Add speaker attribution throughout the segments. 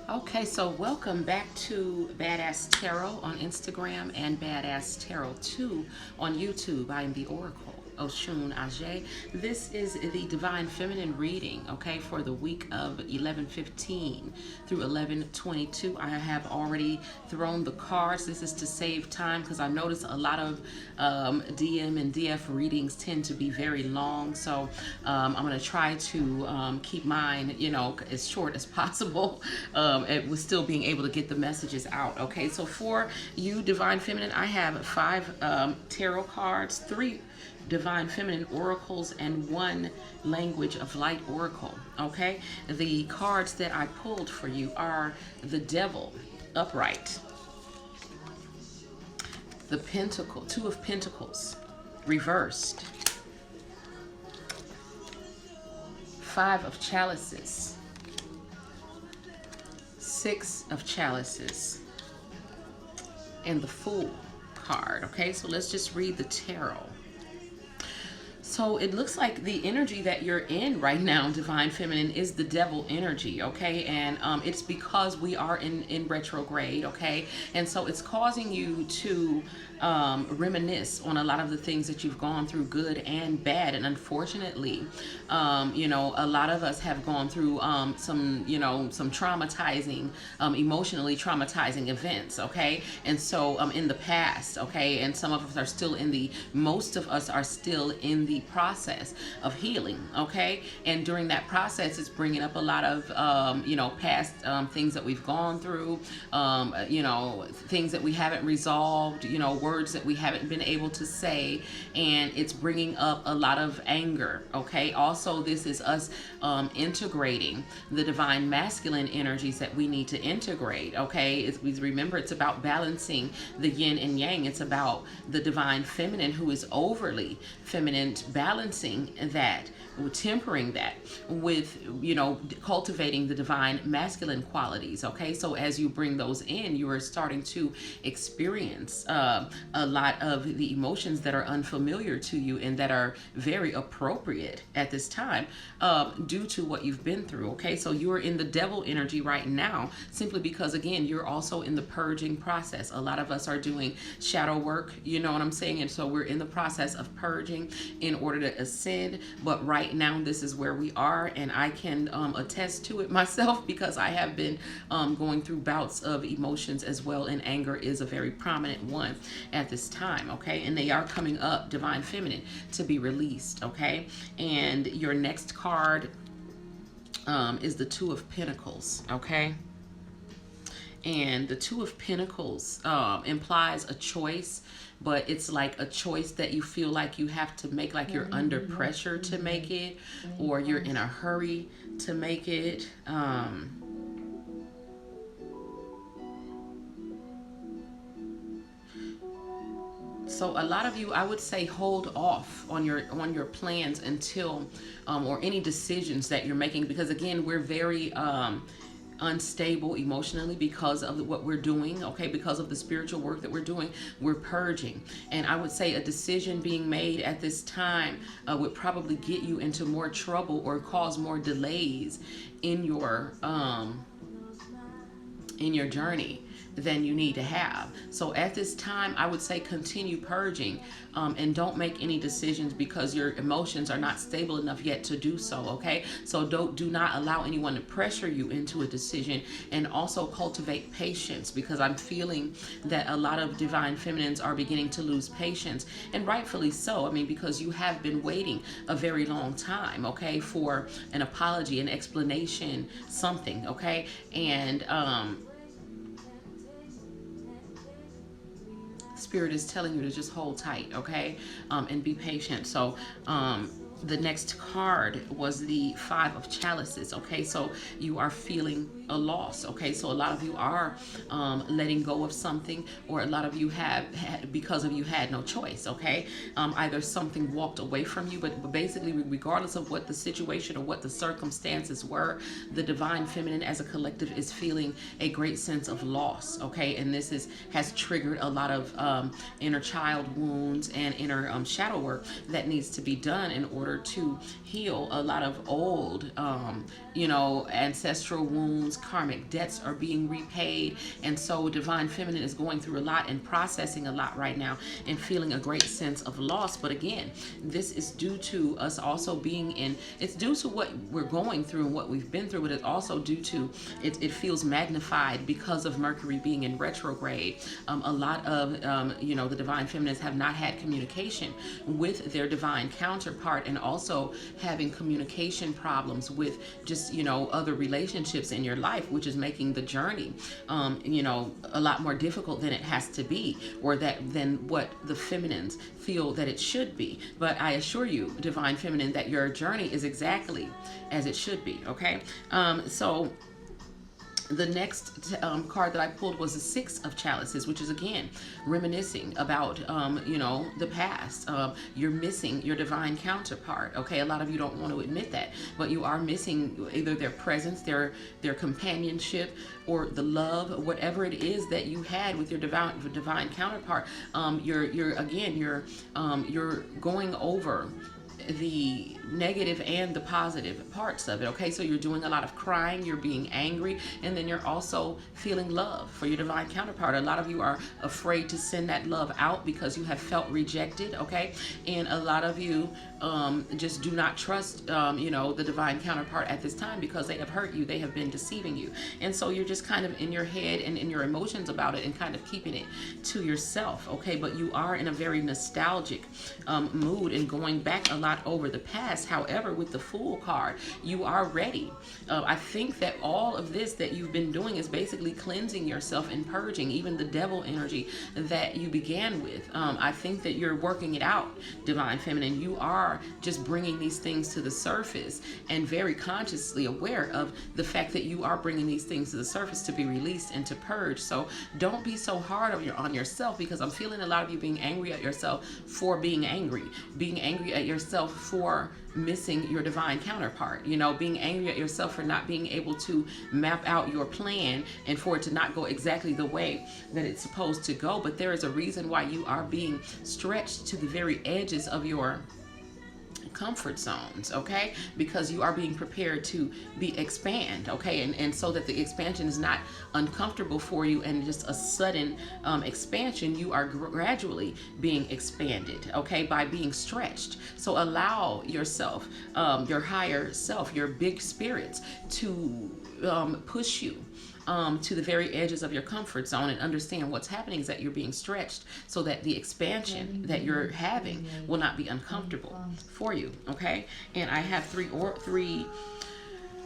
Speaker 1: Okay, so welcome back to Badass Tarot on Instagram and Badass Tarot 2 on YouTube. I am the Oracle, Oshun Ajay. This is the Divine Feminine reading, okay, for the week of 11/15 through 11/22. I have already thrown the cards. This is to save time because I notice a lot of DM and DF readings tend to be very long. So I'm going to try to keep mine, as short as possible. And with still being able to get the messages out. Okay, so for you, Divine Feminine, I have 5 tarot cards, 3 Divine Feminine oracles, and 1 Language of Light oracle. Okay, the cards that I pulled for you are the Devil upright, the Pentacle, 2 of Pentacles reversed, 5 of Chalices, 6 of Chalices, and the Fool card. Okay, so let's just read the tarot. So it looks like the energy that you're in right now, Divine Feminine, is the Devil energy, okay? And it's because we are in retrograde, okay? And so it's causing you to reminisce on a lot of the things that you've gone through, good and bad. And unfortunately, a lot of us have gone through some traumatizing, emotionally traumatizing events, okay? And so in the past, okay? And some of us are still most of us are still in the process of healing, okay? And during that process, it's bringing up a lot of, past things that we've gone through, things that we haven't resolved, words that we haven't been able to say, and it's bringing up a lot of anger, okay? Also, this is us integrating the divine masculine energies that we need to integrate, okay? Remember, it's about balancing the yin and yang. It's about the divine feminine who is overly feminine, balancing that, tempering that with, cultivating the divine masculine qualities, okay? So as you bring those in, you are starting to experience a lot of the emotions that are unfamiliar to you and that are very appropriate at this time due to what you've been through, okay? So you're in the Devil energy right now simply because, again, you're also in the purging process. A lot of us are doing shadow work, you know what I'm saying? And so we're in the process of purging in order to ascend. But right now, this is where we are, and I can attest to it myself because I have been going through bouts of emotions as well, and anger is a very prominent one at this time, okay? And they are coming up, Divine Feminine, to be released, okay? And your next card is the 2 of Pentacles, okay? And the 2 of Pentacles implies a choice, but it's like a choice that you feel like you have to make, like you're under pressure to make it, or you're in a hurry to make it. So a lot of you, I would say, hold off on your plans until, or any decisions that you're making, because again, we're very unstable emotionally because of what we're doing, okay? Because of the spiritual work that we're doing, we're purging. And I would say a decision being made at this time would probably get you into more trouble or cause more delays in your journey than you need to have. So at this time, I would say continue purging and don't make any decisions because your emotions are not stable enough yet to do so, okay? So do not allow anyone to pressure you into a decision, and also cultivate patience, because I'm feeling that a lot of divine feminines are beginning to lose patience, and rightfully so. I mean, because you have been waiting a very long time, okay, for an apology, an explanation, something, okay? And Spirit is telling you to just hold tight, okay, and be patient. So the next card was the 5 of Chalices, okay? So you are feeling a loss, okay? So a lot of you are letting go of something, or a lot of you have, because of you had no choice, okay? Either something walked away from you, but basically, regardless of what the situation or what the circumstances were, the Divine Feminine as a collective is feeling a great sense of loss, okay? And this has triggered a lot of inner child wounds and inner shadow work that needs to be done in order order to heal a lot of old, you know, ancestral wounds. Karmic debts are being repaid. And so Divine Feminine is going through a lot and processing a lot right now and feeling a great sense of loss. But again, this is due to us also being in, it's due to what we're going through and what we've been through, but it's also due to, it feels magnified because of Mercury being in retrograde. A lot of, you know, the Divine Feminines have not had communication with their divine counterpart, and also having communication problems with just, you know, other relationships in your life, which is making the journey, you know, a lot more difficult than it has to be, or than what the feminines feel that it should be. But I assure you, Divine Feminine, that your journey is exactly as it should be. Okay. So the next card that I pulled was the Six of Chalices, which is again reminiscing about, you know, the past. You're missing your divine counterpart. Okay, a lot of you don't want to admit that, but you are missing either their presence, their companionship, or the love, whatever it is that you had with your divine counterpart. You're going over the negative and the positive parts of it. Okay, so you're doing a lot of crying, you're being angry, and then you're also feeling love for your divine counterpart. A lot of you are afraid to send that love out because you have felt rejected. Okay, and a lot of you just do not trust, you know, the divine counterpart at this time because they have hurt you, they have been deceiving you, and so you're just kind of in your head and in your emotions about it and kind of keeping it to yourself. Okay, but you are in a very nostalgic mood and going back a lot over the past. However, with the Fool card, you are ready. I think that all of this that you've been doing is basically cleansing yourself and purging even the devil energy that you began with. I think that you're working it out, Divine Feminine. You are just bringing these things to the surface and very consciously aware of the fact that you are bringing these things to the surface to be released and to purge. So don't be so hard on yourself, because I'm feeling a lot of you being angry at yourself for being angry at yourself for missing your divine counterpart, you know, being angry at yourself for not being able to map out your plan and for it to not go exactly the way that it's supposed to go. But there is a reason why you are being stretched to the very edges of your comfort zones, okay, because you are being prepared to expand, okay, and so that the expansion is not uncomfortable for you and just a sudden expansion. You are gradually being expanded, okay, by being stretched. So allow yourself, your higher self, your big spirits to push you to the very edges of your comfort zone, and understand what's happening is that you're being stretched so that the expansion that you're having will not be uncomfortable for you. Okay, and I have three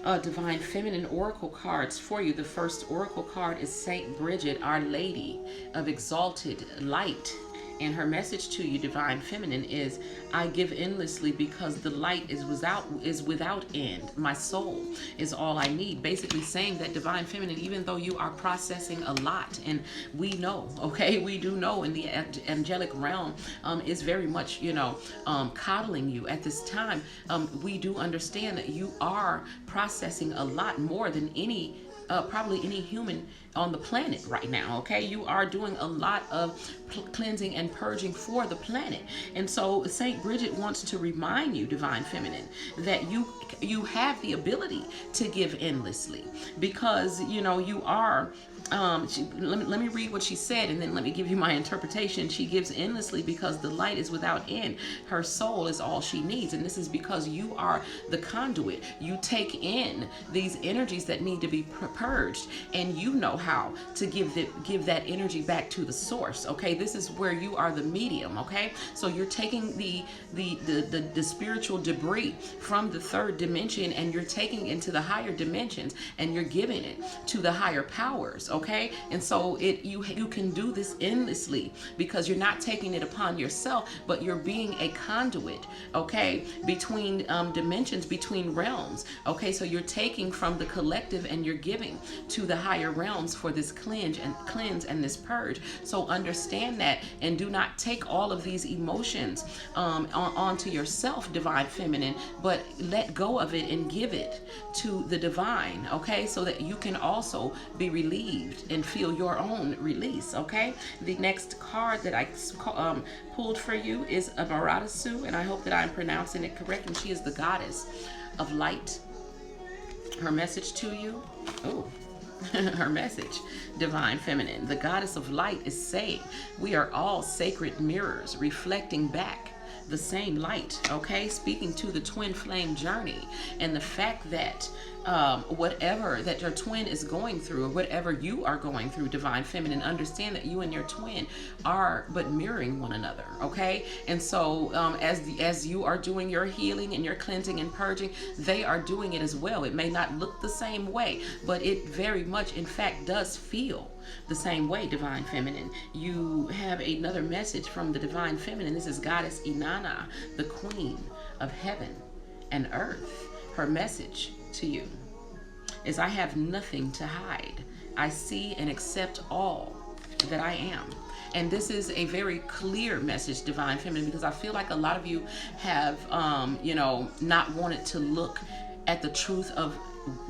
Speaker 1: Divine Feminine oracle cards for you. The first oracle card is Saint Bridget, Our Lady of Exalted Light. And her message to you, Divine Feminine, is, I give endlessly because the light is without end. My soul is all I need. Basically saying that, Divine Feminine, even though you are processing a lot, and we know, okay, we do know, in the angelic realm is very much, you know, coddling you at this time. We do understand that you are processing a lot more than probably any human on the planet right now. Okay, you are doing a lot of cleansing and purging for the planet, and so Saint Bridget wants to remind you, Divine Feminine, that you have the ability to give endlessly, because you know you are. Let me read what she said, and then let me give you my interpretation. She gives endlessly because the light is without end. Her soul is all she needs, and this is because you are the conduit. You take in these energies that need to be purged, and you know how to give that energy back to the source. Okay, this is where you are the medium. Okay, so you're taking the spiritual debris from the third dimension, and you're taking it into the higher dimensions, and you're giving it to the higher powers. Okay, and so you can do this endlessly because you're not taking it upon yourself, but you're being a conduit, okay, between dimensions, between realms. Okay, so you're taking from the collective and you're giving to the higher realms for this cleanse and this purge. So understand that, and do not take all of these emotions onto yourself, Divine Feminine, but let go of it and give it to the divine, okay, so that you can also be relieved received and feel your own release, okay? The next card that I pulled for you is a Maradasu, and I hope that I'm pronouncing it correct, and she is the goddess of light. Her message to you, her message, divine feminine. The goddess of light is saying we are all sacred mirrors reflecting back the same light, okay? Speaking to the twin flame journey and the fact that whatever that your twin is going through, or whatever you are going through, divine feminine, understand that you and your twin are but mirroring one another, okay? And so as you are doing your healing and your cleansing and purging, they are doing it as well. It may not look the same way, but it very much in fact does feel the same way, divine feminine. You have another message from the divine feminine. This is goddess Inanna, the queen of heaven and earth. Her message to you is, I have nothing to hide. I see and accept all that I am. And this is a very clear message, divine feminine, because I feel like a lot of you have not wanted to look at the truth of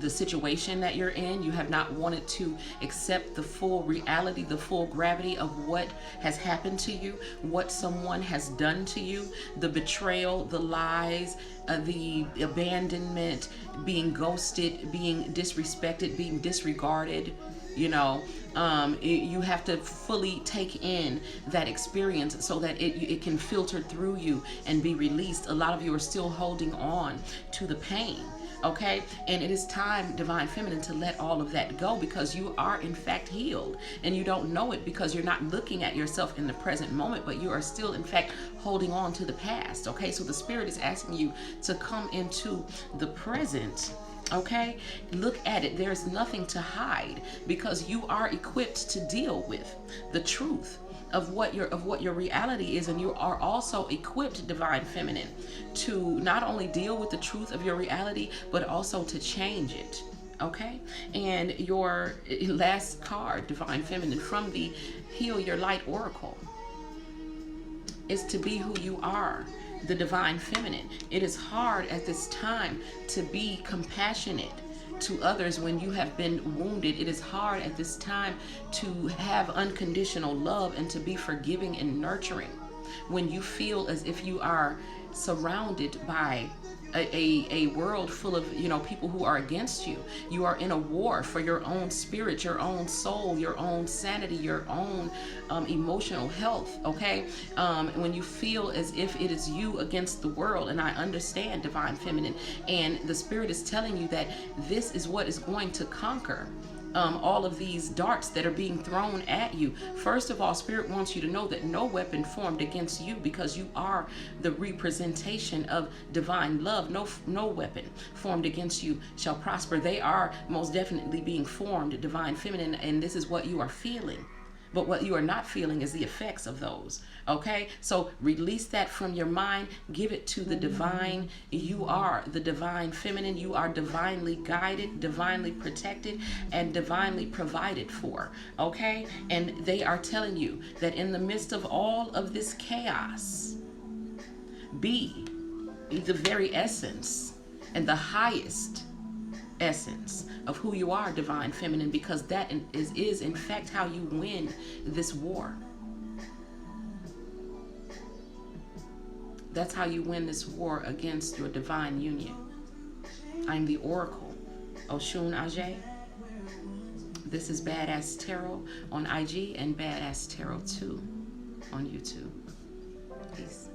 Speaker 1: the situation that you're in. You have not wanted to accept the full reality, the full gravity of what has happened to you, what someone has done to you, the betrayal, the lies, the abandonment, being ghosted, being disrespected, being disregarded. You have to fully take in that experience so that it can filter through you and be released. A lot of you are still holding on to the pain. Okay, and it is time, divine feminine, to let all of that go, because you are in fact healed, and you don't know it because you're not looking at yourself in the present moment, but you are still in fact holding on to the past. Okay, so the spirit is asking you to come into the present. Okay, look at it. There's nothing to hide, because you are equipped to deal with the truth of what your reality is, and you are also equipped, divine feminine, to not only deal with the truth of your reality, but also to change it. Okay, and your last card, divine feminine, from the Heal Your Light Oracle, is to be who you are, the divine feminine. It is hard at this time to be compassionate to others when you have been wounded. It is hard at this time to have unconditional love and to be forgiving and nurturing when you feel as if you are surrounded by a world full of people who are against you. You are in a war for your own spirit, your own soul, your own sanity, your own emotional health. Okay, when you feel as if it is you against the world, and I understand, divine feminine, and the spirit is telling you that this is what is going to conquer all of these darts that are being thrown at you. First of all, spirit wants you to know that no weapon formed against you, because you are the representation of divine love. No weapon formed against you shall prosper. They are most definitely being formed, divine feminine, and this is what you are feeling. But what you are not feeling is the effects of those. Okay, so release that from your mind, give it to the divine. You are the divine feminine. You are divinely guided, divinely protected, and divinely provided for. Okay, and they are telling you that in the midst of all of this chaos, be the very essence and the highest essence of who you are, divine feminine, because that is in fact how you win this war. That's how you win this war against your divine union. I'm the Oracle, Oshun Ajay. This is Badass Tarot on IG and Badass Tarot 2 on YouTube. Peace.